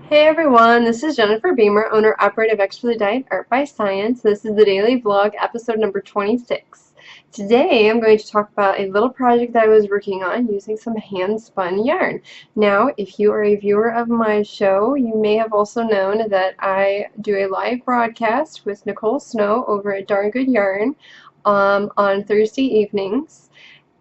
Hey everyone, this is Jennifer Beamer, owner-operator of Expertly Dyed Art by Science. This is the daily vlog, episode number 26. Today I'm going to talk about a little project that I was working on using some hand-spun yarn. Now, if you are a viewer of my show, you may have also known that I do a live broadcast with Nicole Snow over at Darn Good Yarn on Thursday evenings.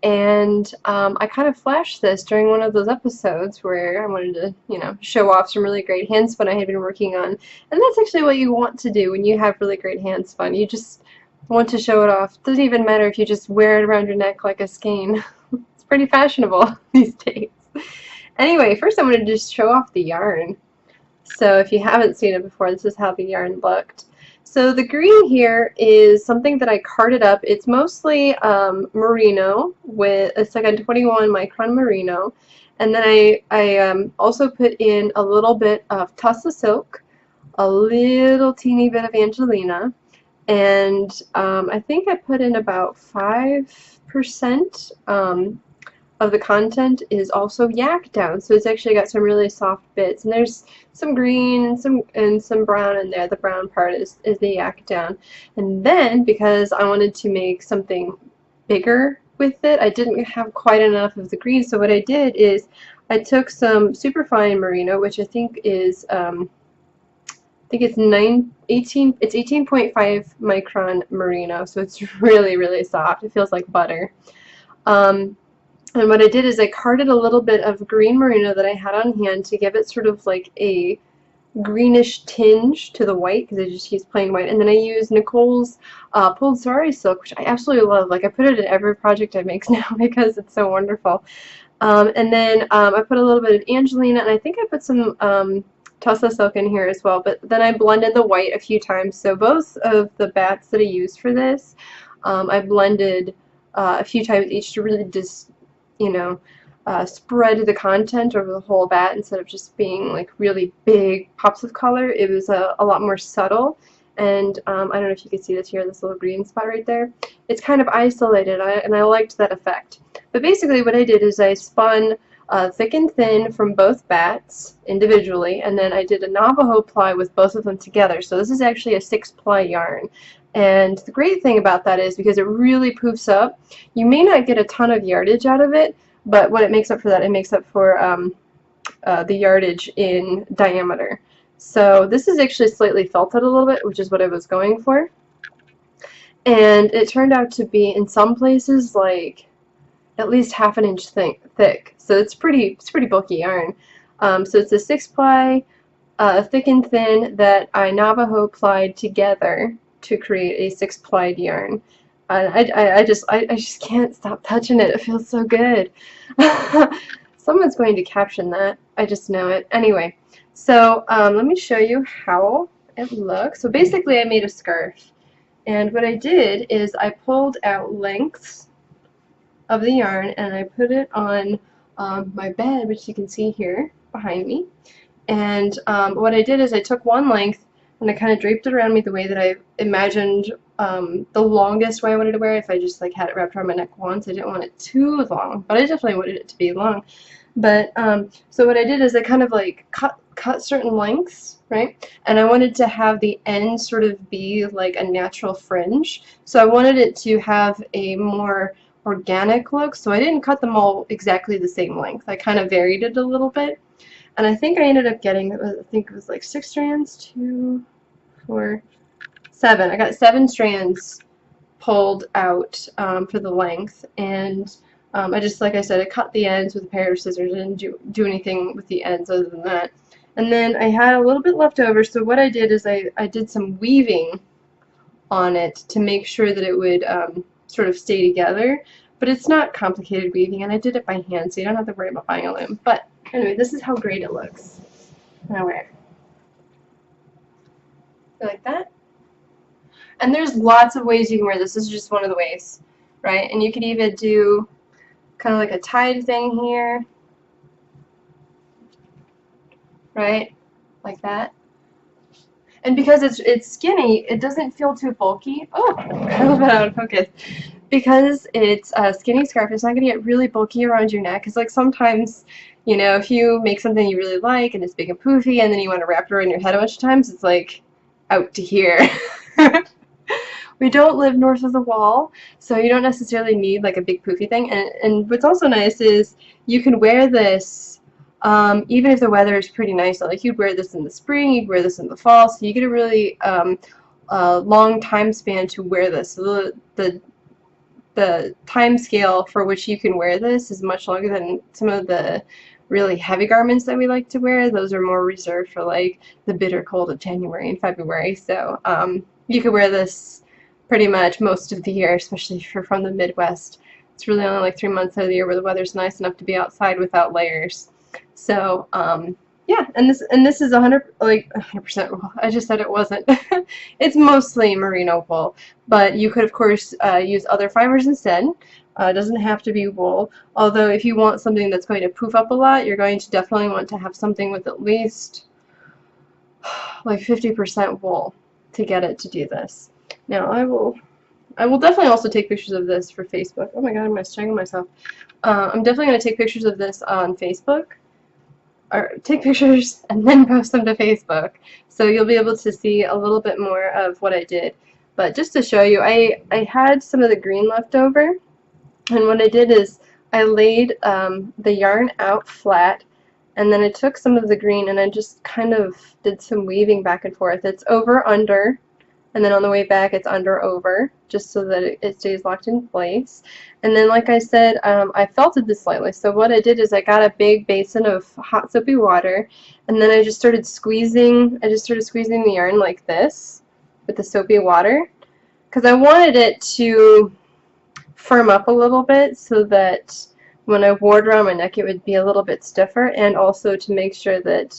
And I kind of flashed this during one of those episodes where I wanted to, show off some really great handspun I had been working on. And that's actually what you want to do when you have really great handspun. You just want to show it off. It doesn't even matter if you just wear it around your neck like a skein. It's pretty fashionable these days. Anyway, first I wanted to just show off the yarn. So if you haven't seen it before, this is how the yarn looked. So the green here is something that I carded up. It's mostly merino, it's like a 21 micron merino. And then I also put in a little bit of Tussah silk, a little teeny bit of Angelina, and I think I put in about 5% of the content is also yak down, so it's actually got some really soft bits, and there's some green and some brown in there. The brown part is the yak down. And then because I wanted to make something bigger with it, I didn't have quite enough of the green, so what I did is I took some superfine merino, which I think is I think it's 18.5 micron merino, so it's really soft. It feels like butter. And what I did is I carded a little bit of green merino that I had on hand to give it sort of like a greenish tinge to the white, because I just used plain white. And then I used Nicole's pulled sari silk, which I absolutely love. Like, I put it in every project I make now because it's so wonderful. And then I put a little bit of Angelina, and I think I put some Tussah silk in here as well. But then I blended the white a few times. So both of the bats that I used for this, I blended a few times each to really just spread the content over the whole bat instead of just being like really big pops of color. It was a lot more subtle, and I don't know if you can see this here, this little green spot right there. It's kind of isolated, and I liked that effect. But basically what I did is I spun thick and thin from both bats individually, and then I did a Navajo ply with both of them together. So this is actually a 6-ply yarn. And the great thing about that is because it really poofs up, you may not get a ton of yardage out of it, but what it makes up for that, it makes up for the yardage in diameter. So this is actually slightly felted a little bit, which is what I was going for. And it turned out to be, in some places, like at least ½ an inch thick. So it's pretty bulky yarn. So it's a 6-ply, thick and thin, that I Navajo plied together to create a 6-plied yarn. I just can't stop touching it. It feels so good. Someone's going to caption that. I just know it. Anyway, so let me show you how it looks. So basically I made a scarf. And what I did is I pulled out lengths of the yarn and I put it on my bed, which you can see here behind me. And what I did is I took one length and I kind of draped it around me the way that I imagined the longest way I wanted to wear it. If I just like had it wrapped around my neck once, I didn't want it too long, but I definitely wanted it to be long. But so what I did is I kind of like cut certain lengths, right? And I wanted to have the end sort of be like a natural fringe. So I wanted it to have a more organic look. So I didn't cut them all exactly the same length. I kind of varied it a little bit. And I think I ended up getting, I think it was like 6 strands, 2, 4, 7. I got 7 strands pulled out for the length, and I just, like I said, I cut the ends with a pair of scissors. I didn't do anything with the ends other than that. And then I had a little bit left over, so what I did is I did some weaving on it to make sure that it would sort of stay together. But it's not complicated weaving, and I did it by hand, so you don't have to worry about buying a loom. But anyway, this is how great it looks. Now wear it. Like that. And there's lots of ways you can wear this. This is just one of the ways, right? And you could even do kind of like a tied thing here, right? Like that. And because it's skinny, it doesn't feel too bulky. Oh, a little bit out of focus. because it's a skinny scarf, it's not going to get really bulky around your neck. Because like sometimes, you know, if you make something you really like and it's big and poofy and then you want to wrap it around your head a bunch of times, it's like out to here. We don't live north of the wall, so you don't necessarily need like a big poofy thing. And what's also nice is you can wear this even if the weather is pretty nice. So, like, you'd wear this in the spring, you'd wear this in the fall, so you get a really long time span to wear this. So the time scale for which you can wear this is much longer than some of the really heavy garments that we like to wear. Those are more reserved for like the bitter cold of January and February. So you could wear this pretty much most of the year, especially if you're from the Midwest. It's really only like 3 months out of the year where the weather's nice enough to be outside without layers. So yeah, and this is 100% wool. I just said it wasn't. It's mostly merino wool, but you could of course use other fibers instead. It doesn't have to be wool, although if you want something that's going to poof up a lot, you're going to definitely want to have something with at least like 50% wool to get it to do this. Now I will definitely also take pictures of this for Facebook. Oh my god, I'm strangling myself. I'm definitely going to take pictures of this on Facebook, or take pictures and then post them to Facebook, so you'll be able to see a little bit more of what I did. But just to show you, I had some of the green left over, and what I did is I laid the yarn out flat, and then I took some of the green and I just kind of did some weaving back and forth. It's over, under, and then on the way back it's under, over, just so that it stays locked in place. And then, like I said, I felted this slightly. So what I did is I got a big basin of hot soapy water, and then I just started squeezing the yarn like this with the soapy water, because I wanted it to firm up a little bit so that when I wore it around my neck it would be a little bit stiffer, and also to make sure that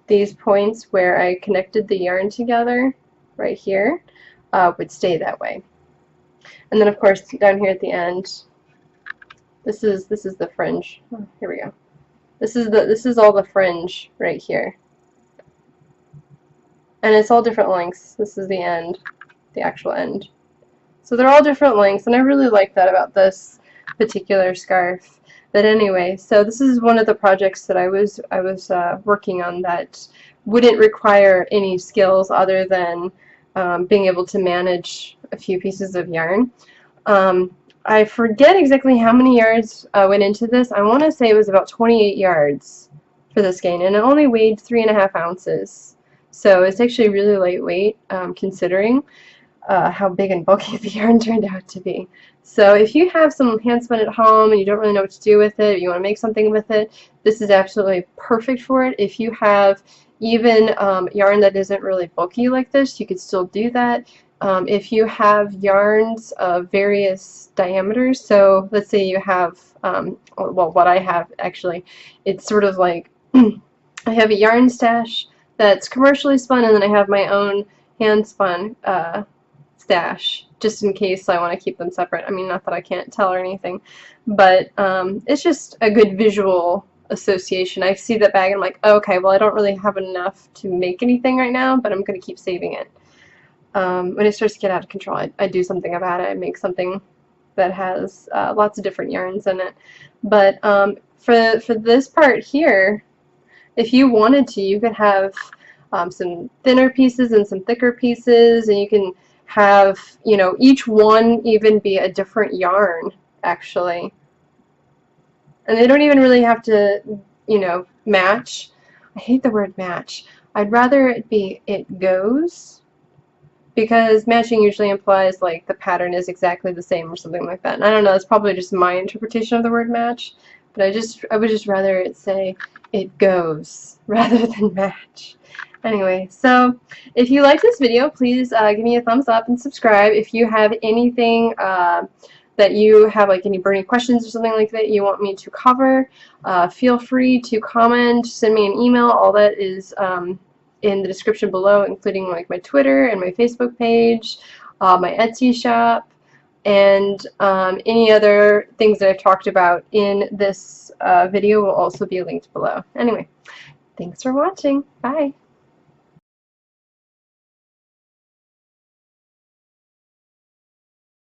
these points where I connected the yarn together right here would stay that way. And then of course down here at the end, this is the fringe. Oh, here we go. This is all the fringe right here, and it's all different lengths. This is the end, the actual end. So they're all different lengths, and I really like that about this particular scarf. But anyway, so this is one of the projects that I was working on that wouldn't require any skills other than being able to manage a few pieces of yarn. I forget exactly how many yards went into this. I want to say it was about 28 yards for the skein, and it only weighed 3.5 ounces. So it's actually really lightweight considering how big and bulky the yarn turned out to be. So if you have some handspun at home and you don't really know what to do with it, you want to make something with it, this is absolutely perfect for it. If you have even yarn that isn't really bulky like this, you could still do that. If you have yarns of various diameters, so let's say you have, well, what I have actually, it's sort of like I have a yarn stash that's commercially spun, and then I have my own hand spun stash, just in case I want to keep them separate. I mean, not that I can't tell or anything, but it's just a good visual association. I see that bag and I'm like, oh, okay, well, I don't really have enough to make anything right now, but I'm going to keep saving it. When it starts to get out of control, I do something about it. I make something that has lots of different yarns in it. But for this part here, if you wanted to, you could have some thinner pieces and some thicker pieces, and you can have, you know, each one even be a different yarn, actually. And they don't even really have to, you know, match. I hate the word match. I'd rather it be it goes, because matching usually implies like the pattern is exactly the same or something like that. And I don't know, it's probably just my interpretation of the word match, but I would just rather it say it goes rather than match. Anyway, so if you like this video, please give me a thumbs up and subscribe. If you have anything that you have, like any burning questions or something like that you want me to cover, feel free to comment, send me an email. All that is in the description below, including like my Twitter and my Facebook page, my Etsy shop, and any other things that I've talked about in this video will also be linked below. Anyway, thanks for watching. Bye.